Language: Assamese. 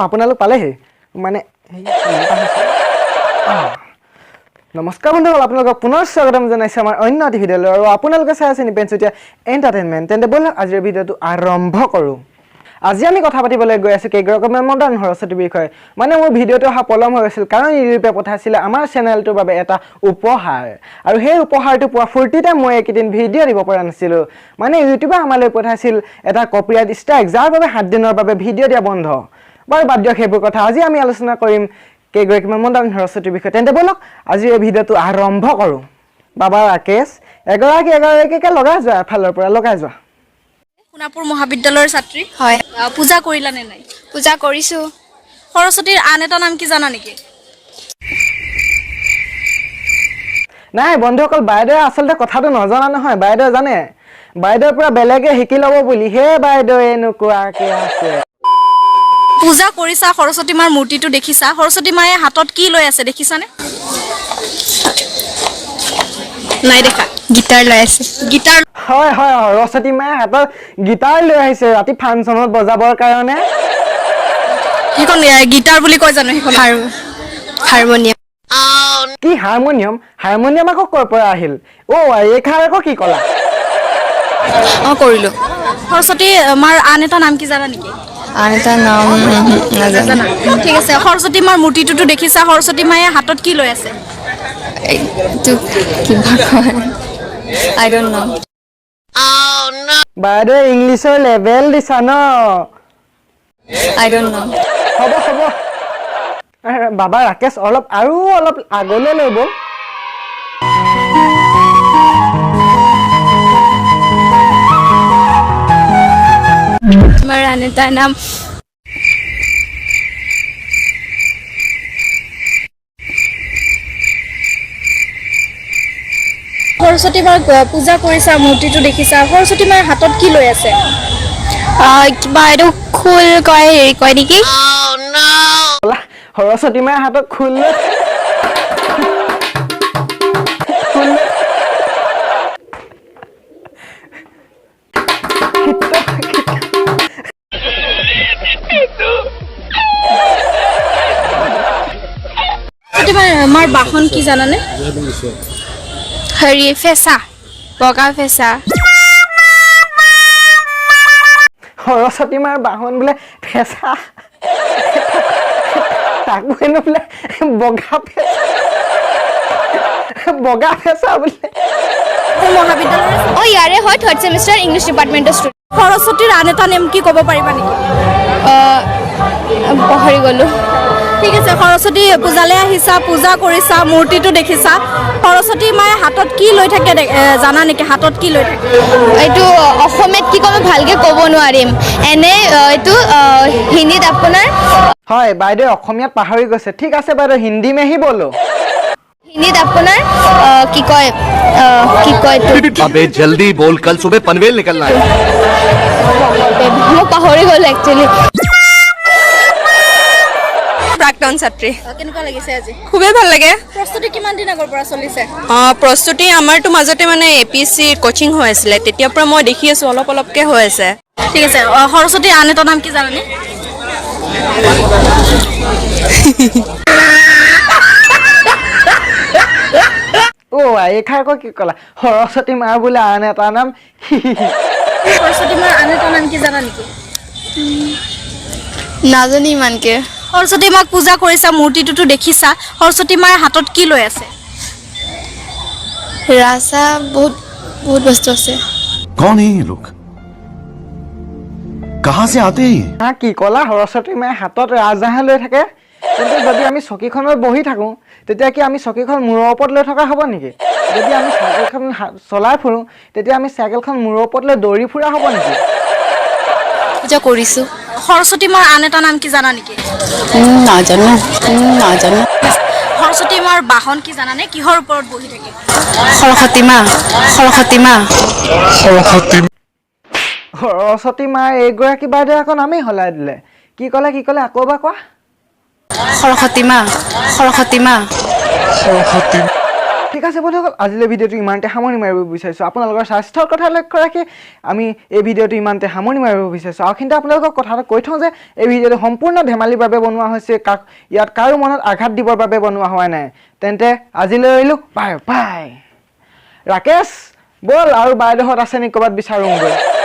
আপোনালোক পালেহি মানে নমস্কাৰ বন্ধুসকল, আপোনালোকক পুনৰ স্বাগতম জনাইছোঁ আমাৰ অন্য এটি ভিডিঅ'লৈ। আৰু আপোনালোকে চাই আছে নিপেন চুতীয়া এণ্টাৰটেইনমেণ্ট। তেন্তে ব'লক আজিৰ ভিডিঅ'টো আৰম্ভ কৰোঁ। আজি আমি কথা পাতিবলৈ গৈ আছোঁ কেইগৰাকীমান মডাৰ্ণ সৰস্বতীৰ বিষয়ে। মানে মোৰ ভিডিঅ'টো অহা পলম হৈ গৈছিল কাৰণ ইউটিউবে পঠাইছিলে আমাৰ চেনেলটোৰ বাবে এটা উপহাৰ, আৰু সেই উপহাৰটো পোৱা ফূৰ্তিতে মই এইকেইদিন ভিডিঅ' দিব পৰা নাছিলোঁ। মানে ইউটিউবে আমালৈ পঠাইছিল এটা কপিৰাইট ষ্ট্ৰাইক, যাৰ বাবে 7 দিনৰ বাবে ভিডিঅ' দিয়া বন্ধ। বাৰু বাদ দিয়ক সেইবোৰ কথা, আজি আমি আলোচনা কৰিম কেইগৰাকীমান মডাৰ্ণ সৰস্বতীৰ বিষয়ে। তেন্তে ব'লক আজি এই ভিডিঅ'টো আৰম্ভ কৰোঁ। বাবা ৰাকেশ, এগৰাকীকে লগাই যোৱা, এফালৰ পৰা লগাই যোৱা। সোণাপুৰ মহাবিদ্যালয়ৰ ছাত্ৰী হয়। পূজা কৰিলা নে নাই? পূজা কৰিছো। সৰস্বতীৰ আন এটা নাম কি জানা নেকি? নাই বন্ধুসকল, বাইদেৱে আচলতে কথাটো নজনা নহয়, বাইদেৱে জানে। বাইদেউৰ পৰা বেলেগে শিকি ল'ব বুলি হে বাইদেউ এনেকুৱাকে আছে। পূজা কৰিছা, সৰস্বতী মাৰ মূৰ্তিটো দেখিছা, সৰস্বতী মায়ে হাতত কি লৈ আছে দেখিছানে? নাই দেখা। গিটাৰ লৈ আছে। গিটাৰ। হয় হয়, সৰস্বতী মায়ে হাতত গিটাৰ লৈ আহিছে ৰাতি ফাংচনত বজাবৰ কাৰণে। সেইখন গিটাৰ বুলি কয় জানো? সেইখন হাৰমনিয়াম। কি হাৰমনিয়াম? হাৰমনিয়াম আকৌ ক'ৰ পৰা আহিল? এইখাৰ আকৌ কি ক'লা? কৰিলো। সৰস্বতী মাৰ আন এটা নাম কি জানা নেকি? আন এটা নাম নাজানো। ঠিক আছে, সৰস্বতী মাৰ মূৰ্তিটোতো দেখিছা, সৰস্বতী মায়ে হাতত কি লৈ আছে? কিবা কয়, আই ডোন্ট নো। বাইদেউ ইংলিছৰ লেভেল দিছা ন? আই ডোন্ট নো। হ'ব হ'ব। বাবা ৰাকেশ, অলপ আগলৈ লৈ ব'ল। তোমাৰ আন এটা নাম সৰস্বতী মাৰ পূজা কৰিছা, মূৰ্তিটো দেখিছা, সৰস্বতী মাৰ হাতত কি লৈ আছে? কিবা এইটো খোল কয়, হেৰি কয় নেকি? সৰস্বতী মাৰ হাতত খোল লৈ মাৰ বাহন কি জানানে? হেৰি ফেঁচা, বগা ফেঁচা। সৰস্বতী মাৰ বাহন বোলে ফেঁচা, তাকো হেনো বোলে বগা ফেঁচা বোলে। মহাবিদ্যালয়ৰ ইয়াৰে হয়, 3rd চেমিষ্টাৰ ইংলিছ ডিপাৰ্টমেণ্টৰ ষ্টুডেণ্ট। সৰস্বতীৰ আন এটা নাম কি ক'ব পাৰিবা নেকি? পাহৰি গ'লো। ঠিক আছে, সৰস্বতী পূজালৈ আহিছা, পূজা কৰিছা, মূৰ্তিটো দেখিছা, সৰস্বতী মায়ে হাতত কি লৈ থাকে জানা নেকি? হাতত কি লৈ থাকে? এইটো অসমীয়াত কি ক'ম ভালকে ক'ব নোৱাৰিম। এনে এইটো হিন্দীত আপোনাৰ হয়, বাইদেউ অসমীয়াত পাহৰি গৈছে। ঠিক আছে বাইদেউ, হিন্দী মে হি বলো। হিন্দীত আপোনাৰ কি কয় अबे जल्दी बोल, कल सुबह पनवेल निकलना है। মই পাহৰি গ'লো একচুৱেলি। প্ৰাক্তন ছাত্ৰী। কেনেকুৱা লাগিছে আজি? খুবেই ভাল লাগে। প্ৰস্তুতি কিমান দিন আগৰ পৰা চলিছে? প্ৰস্তুতি আমাৰতো মাজতে মানে APSC কোচিং হৈ আছিলে, তেতিয়াৰ পৰা মই দেখি আছোঁ অলপকৈ হৈ আছে। ঠিক আছে, সৰস্বতীৰ আন এটা নাম কি জানানে? এইখাৰ আকৌ কি ক'লা? সৰস্বতী মাৰ বোলে আন এটা নাম। সৰস্বতী মাৰ আন এটা নাম কি জানা নেকি? নাজানি ইমানকে। সৰস্বতী মাক পূজা কৰিছা, মূৰ্তিটোতো দেখিছা, সৰস্বতী মাৰ হাতত কি লৈ আছে? ৰাজা, বহুত বস্তু আছে। कौन है ये लोग? कहाँ से आते हैं? কি ক'লা? সৰস্বতী মায়ে হাতত ৰাজহাঁহ লৈ থাকে? কিন্তু যদি আমি চকীখনত বহি থাকোঁ, তেতিয়া কি আমি চকীখন মূৰৰ ওপৰত লৈ থকা হ'ব নেকি? যদি আমি চাইকেলখন চলাই ফুৰোঁ, তেতিয়া আমি চাইকেলখন মূৰৰ ওপৰত লৈ দৌৰি ফুৰা হ'ব নেকি? পূজা কৰিছোঁ। সৰস্বতী মাৰ আন এটা নাম কি জানা নেকি? নাজানো। সৰস্বতী মাৰ বাহন কি জানানে? কিহৰ ওপৰত বহি থাকে? সৰস্বতী মাৰ এইগৰাকী বাইদেৱে আকৌ নামেই সলাই দিলে। কি ক'লে আকৌ এবাৰ কোৱা? সৰস্বতী মা। ঠিক ঠিক আছে বন্ধুসকল আজিলৈ ভিডিঅ'টো ইমানতে সামৰণি মাৰিব বিচাৰিছোঁ আপোনালোকৰ স্বাস্থ্যৰ কথা লক্ষ্য ৰাখি আমি এই ভিডিঅ'টো ইমানতে সামৰণি মাৰিব বিচাৰিছোঁ আৰু কিন্তু আপোনালোকক কথা এটা কৈ থওঁ যে এই ভিডিঅ'টো সম্পূৰ্ণ ধেমালিৰ বাবে বনোৱা হৈছে ইয়াত কাৰো মনত আঘাত দিবৰ বাবে বনোৱা হোৱা নাই তেন্তে আজিলৈ এৰিলোঁ বাই বাই ৰাকেশ বল আৰু বাইদেউহঁত আছে নেকি ক'ৰবাত বিচাৰোঁগৈ